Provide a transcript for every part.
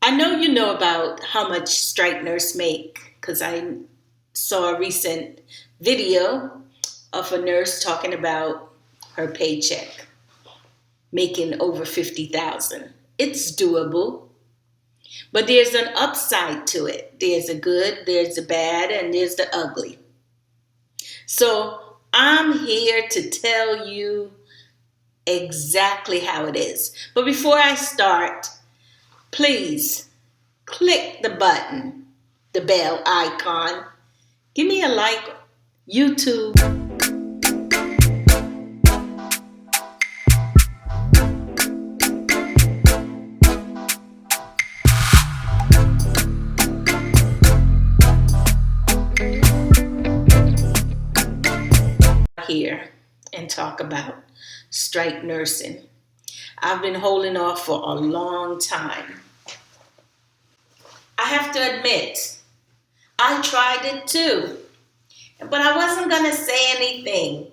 I know you know about how much strike nurse make because I saw a recent video of a nurse talking about her paycheck making over 50,000. It's doable, but there's an upside to it. There's a good, there's a bad, and there's the ugly. So I'm here to tell you exactly how it is. But before I start, please click the button, the bell icon. Give me a like, YouTube. Here and talk about strike nursing. I've been holding off for a long time. I have to admit, I tried it too, but I wasn't going to say anything.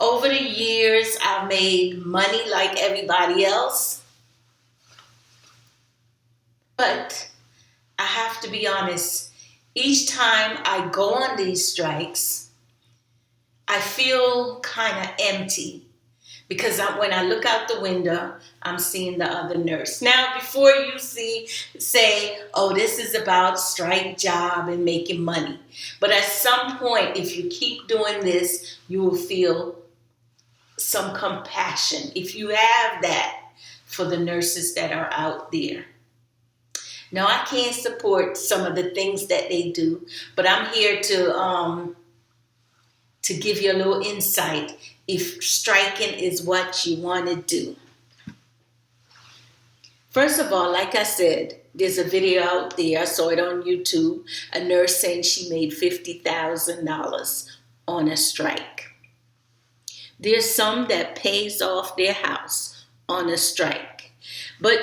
Over the years, I've made money like everybody else, but I have to be honest, each time I go on these strikes, I feel kind of empty because when I look out the window, I'm seeing the other nurse. Now, before you say, oh, this is about strike job and making money. But at some point, if you keep doing this, you will feel some compassion, if you have that, for the nurses that are out there. Now, I can't support some of the things that they do, but I'm here to give you a little insight if striking is what you want to do. First of all, like I said, there's a video out there, I saw it on YouTube, a nurse saying she made $50,000 on a strike. There's some that pays off their house on a strike. But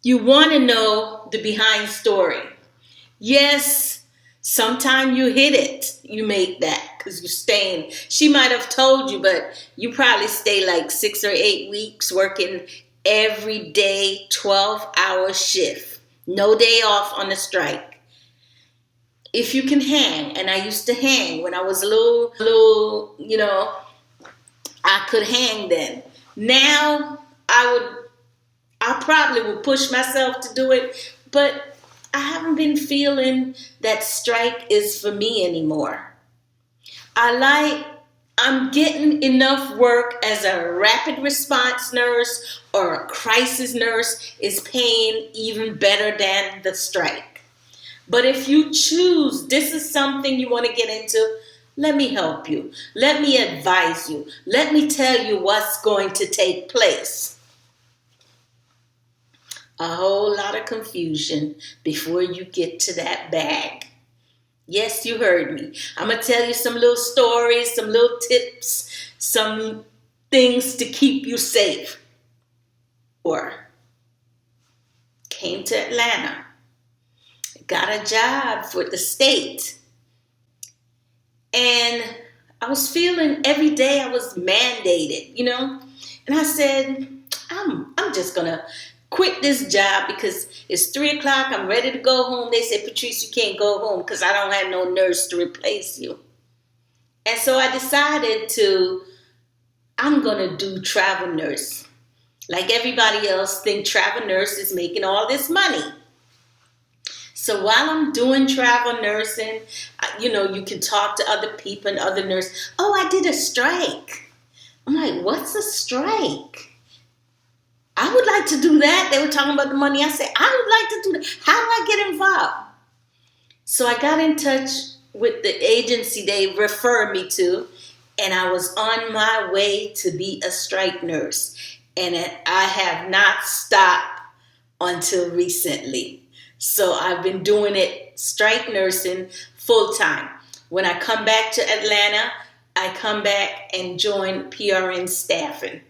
you want to know the behind story. Yes, sometimes you hit it, you make that because you're staying. She might have told you, but you probably stay like 6 or 8 weeks working every day, 12-hour shift. No day off on a strike. If you can hang, and I used to hang when I was a little, I could hang then. Now, I probably would push myself to do it, but I haven't been feeling that strike is for me anymore. I'm getting enough work as a rapid response nurse or a crisis nurse is paying even better than the strike. But if you choose, this is something you want to get into, let me help you. Let me advise you. Let me tell you what's going to take place. A whole lot of confusion before you get to that bag. Yes, you heard me. I'm going to tell you some little stories, some little tips, some things to keep you safe. Or came to Atlanta, got a job for the state. And I was feeling every day I was mandated, And I said, I'm just going to quit this job because it's 3 o'clock. I'm ready to go home. They said, Patrice, you can't go home because I don't have no nurse to replace you. And so I decided I'm going to do travel nurse. Like everybody else think travel nurse is making all this money. So while I'm doing travel nursing, you can talk to other people and other nurses. Oh, I did a strike. I'm like, what's a strike? I would like to do that. They were talking about the money. I said, I would like to do that. How do I get involved? So I got in touch with the agency they referred me to, and I was on my way to be a strike nurse. And I have not stopped until recently. So I've been doing it, strike nursing, full time. When I come back to Atlanta, I come back and join PRN staffing.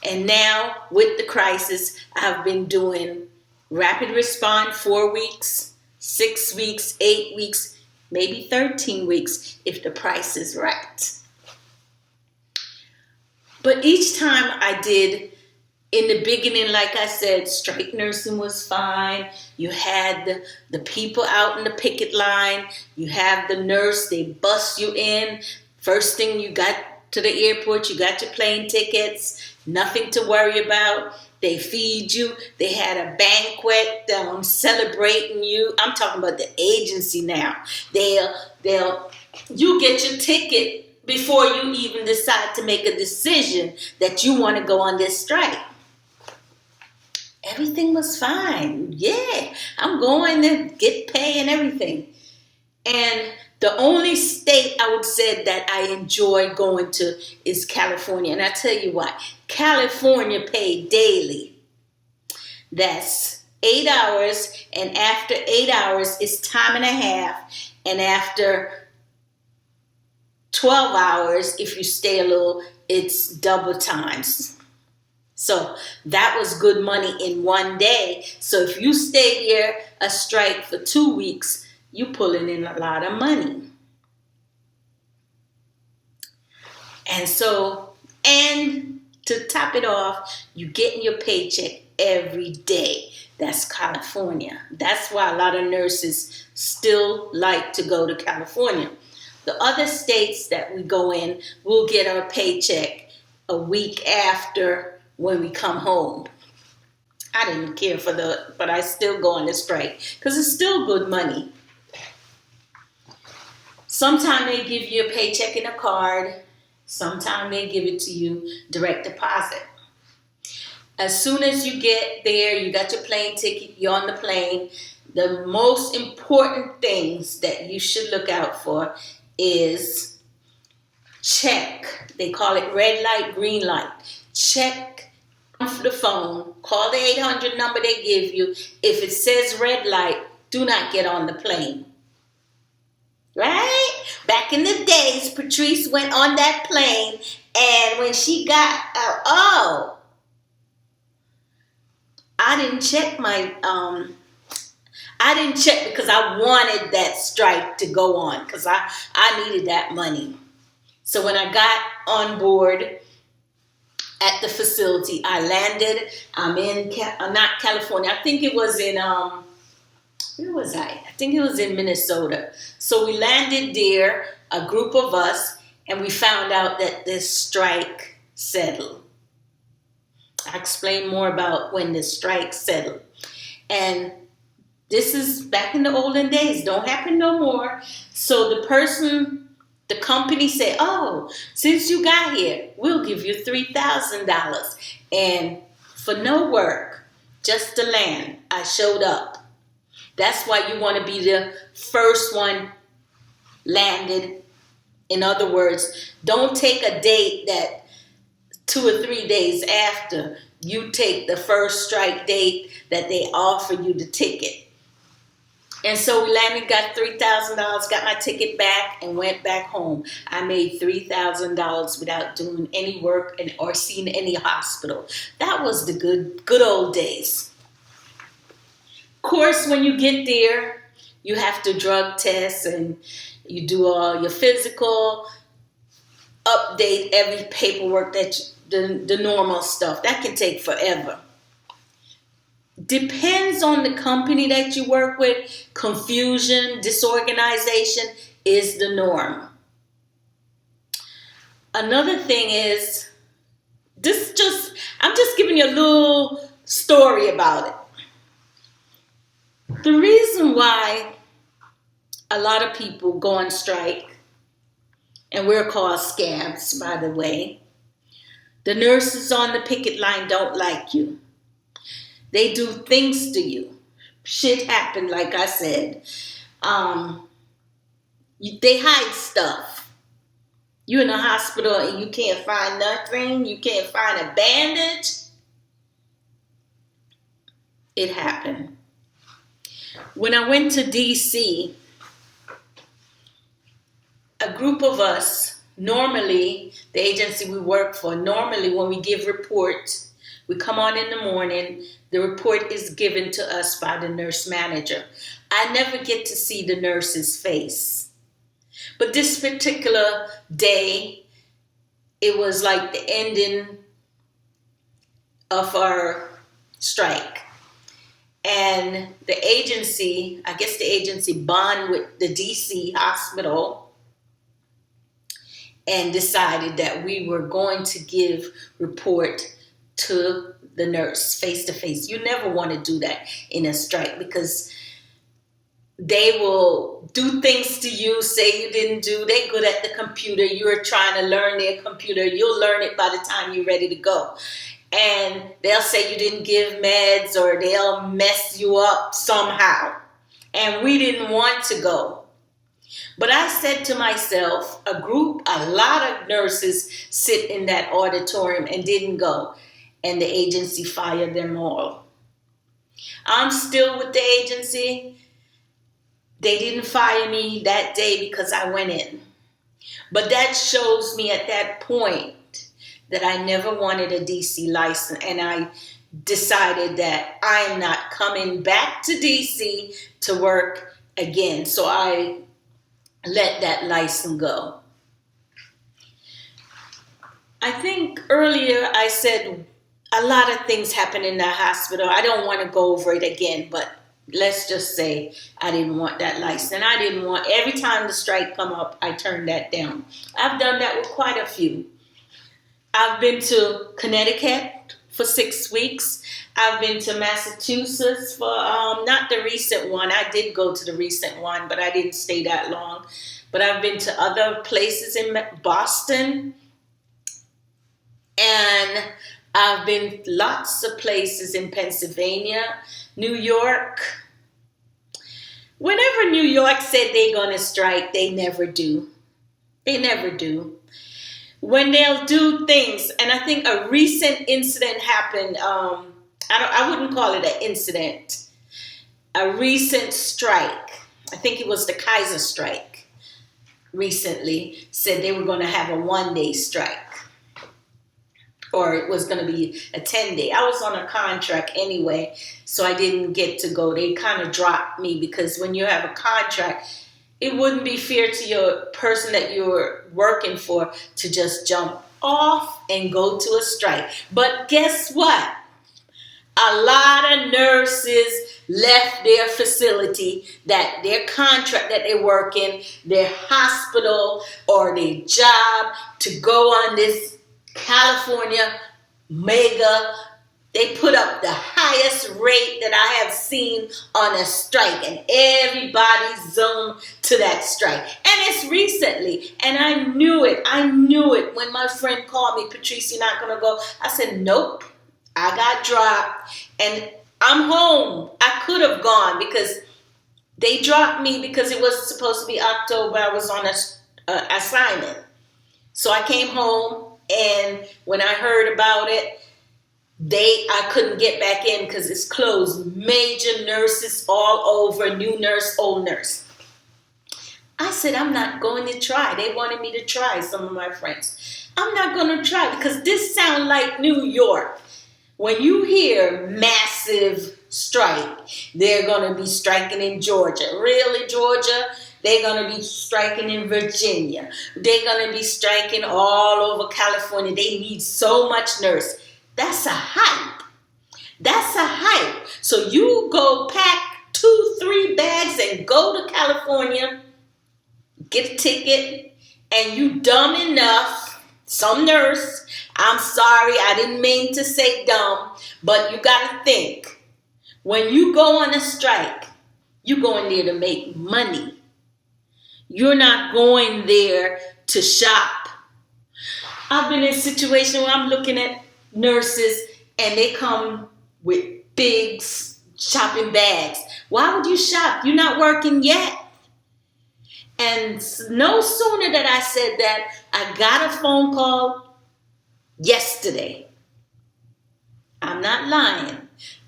And now, with the crisis, I've been doing rapid response 4 weeks, 6 weeks, 8 weeks, maybe 13 weeks if the price is right. But each time I did In the beginning, like I said, strike nursing was fine. You had the people out in the picket line. You have the nurse, they bust you in. First thing you got to the airport, you got your plane tickets, nothing to worry about. They feed you. They had a banquet celebrating you. I'm talking about the agency now. You get your ticket before you even decide to make a decision that you want to go on this strike. Everything was fine. Yeah, I'm going to get pay and everything. And the only state I would say that I enjoy going to is California. And I tell you what, California paid daily. That's 8 hours. And after 8 hours, it's time and a half. And after 12 hours, if you stay a little, it's double times. So that was good money in one day. So if you stay here a strike for 2 weeks, you pulling in a lot of money. And to top it off, you getting your paycheck every day. That's California. That's why a lot of nurses still like to go to California. The other states that we go in, we'll get our paycheck a week after when we come home. I didn't care but I still go on the strike because it's still good money. Sometimes they give you a paycheck in a card. Sometimes they give it to you direct deposit. As soon as you get there, you got your plane ticket, you're on the plane. The most important things that you should look out for is check. They call it red light, green light. Check the phone, call the 800 number they give you. If it says red light, do not get on the plane. Right? Back in the days, Patrice went on that plane, and when she got out, I didn't check because I wanted that strike to go on because I needed that money. So when I got on board at the facility, I landed. I'm in not California. I think it was in where was I? I think it was in Minnesota. So we landed there, a group of us, and we found out that this strike settled. I explain more about when the strike settled. And this is back in the olden days. Don't happen no more. So the company said, oh, since you got here, we'll give you $3,000. And for no work, just to land, I showed up. That's why you want to be the first one landed. In other words, don't take a date that 2 or 3 days after. You take the first strike date that they offer you the ticket. And so we landed, got $3,000, got my ticket back, and went back home. I made $3,000 without doing any work or seeing any hospital. That was the good old days. Of course, when you get there, you have to drug test and you do all your physical, update every paperwork the normal stuff. That can take forever. Depends on the company that you work with. Confusion, disorganization is the norm. Another thing is, I'm just giving you a little story about it. The reason why a lot of people go on strike, and we're called scabs, by the way, the nurses on the picket line don't like you. They do things to you. Shit happened, like I said. They hide stuff. You're in a hospital and you can't find nothing. You can't find a bandage. It happened. When I went to D.C., a group of us, normally, the agency we work for, normally when we give reports, we come on in the morning, the report is given to us by the nurse manager. I never get to see the nurse's face. But this particular day, it was like the ending of our strike. And the agency, I guess the agency bond with the DC hospital and decided that we were going to give report to the nurse face to face. You never want to do that in a strike because they will do things to you, say you didn't do. They're good at the computer. You're trying to learn their computer. You'll learn it by the time you're ready to go. And they'll say you didn't give meds or they'll mess you up somehow. And we didn't want to go. But I said to myself, a lot of nurses sit in that auditorium and didn't go. And the agency fired them all. I'm still with the agency. They didn't fire me that day because I went in. But that shows me at that point that I never wanted a DC license. And I decided that I am not coming back to DC to work again. So I let that license go. I think earlier I said a lot of things happened in that hospital. I don't want to go over it again, but let's just say I didn't want that license. I didn't want, every time the strike come up, I turned that down. I've done that with quite a few. I've been to Connecticut for 6 weeks. I've been to Massachusetts for, not the recent one. I did go to the recent one, but I didn't stay that long. But I've been to other places in Boston. And I've been lots of places in Pennsylvania, New York. Whenever New York said they're going to strike, they never do. They never do. When they'll do things, and I think a recent incident happened, I wouldn't call it an incident, a recent strike. I think it was the Kaiser strike recently, said they were going to have a 1-day strike. Or it was going to be a 10-day. I was on a contract anyway, so I didn't get to go. They kind of dropped me because when you have a contract, it wouldn't be fair to your person that you're working for to just jump off and go to a strike. But guess what? A lot of nurses left their facility, that their contract that they work in, their hospital or their job, to go on this California mega. They put up the highest rate that I have seen on a strike, and everybody zoomed to that strike. And it's recently, and I knew it. I knew it when my friend called me, Patrice, you're not going to go. I said, nope, I got dropped, and I'm home. I could have gone because they dropped me because it was supposed to be October. I was on a assignment. So I came home. And when I heard about it, I couldn't get back in because it's closed. Major nurses all over, new nurse, old nurse. I said, I'm not going to try. They wanted me to try, some of my friends. I'm not going to try because this sounds like New York. When you hear massive strike, they're going to be striking in Georgia. Really, Georgia? They're going to be striking in Virginia. They're going to be striking all over California. They need so much nurse. That's a hype. That's a hype. So you go pack 2-3 bags and go to California, get a ticket, and you dumb enough, some nurse, I'm sorry, I didn't mean to say dumb, but you got to think, when you go on a strike, you're going there to make money. You're not going there to shop. I've been in a situation where I'm looking at nurses and they come with big shopping bags. Why would you shop? You're not working yet. And no sooner that I said that, I got a phone call yesterday. I'm not lying.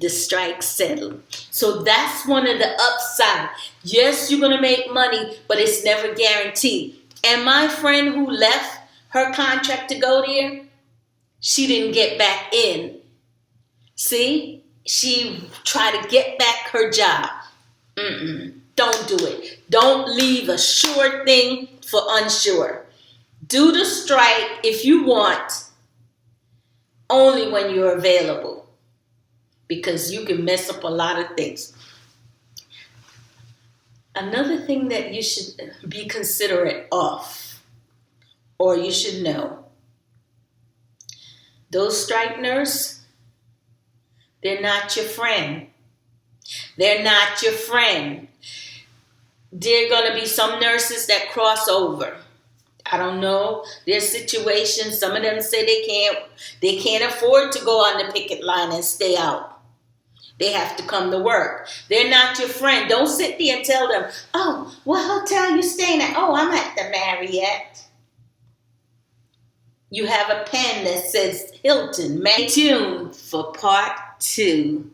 The strike settled. So that's one of the upside. Yes, you're going to make money, but it's never guaranteed. And my friend who left her contract to go there, she didn't get back in. See? She tried to get back her job. Don't do it. Don't leave a sure thing for unsure. Do the strike if you want. only when you're available, because you can mess up a lot of things. Another thing that you should be considerate of, or you should know, those strike nurses, they're not your friend. They're not your friend. There are going to be some nurses that cross over. I don't know their situation. Some of them say they can't afford to go on the picket line and stay out. They have to come to work. They're not your friend. Don't sit there and tell them, oh, what hotel you staying at? Oh, I'm at the Marriott. You have a pen that says Hilton. Stay tuned for part 2.